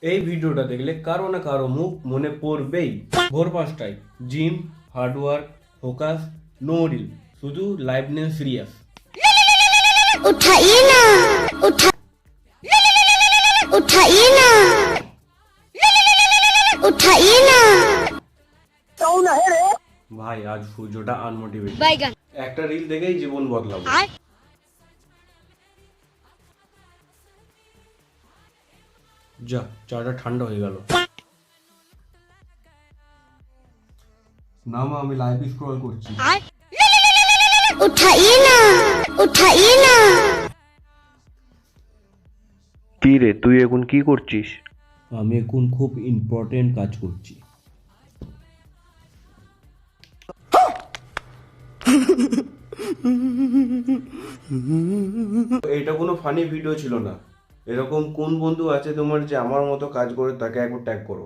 এই ভিডিওটা দেখলে কারো না কারো মুখ মনে পড়বেই। ভোর 5টায় gym, hard work, focus, no reel, শুধু লাইভনেস সিরিয়াস। उठाइए ना उठाइए ना उठाइए ना ভাই আজ সূর্যটা আনমোটিভেটেড। बैगन একটা রিল দেখেই জীবন বদলাবো। যা চাটা ঠান্ডা হয়ে গেল। না মা, আমি লাইভ স্ক্রল করছি। उठाइए ना কি রে, তুই এখন কি করছিস? আমি এখন খুব ইম্পর্টেন্ট কাজ করছি। এটা কোনো ফানি ভিডিও ছিল না। এরকম কোন বন্ধু আছে তোমার যে আমার মতো কাজ করে, তাকে একবার ট্যাগ করো।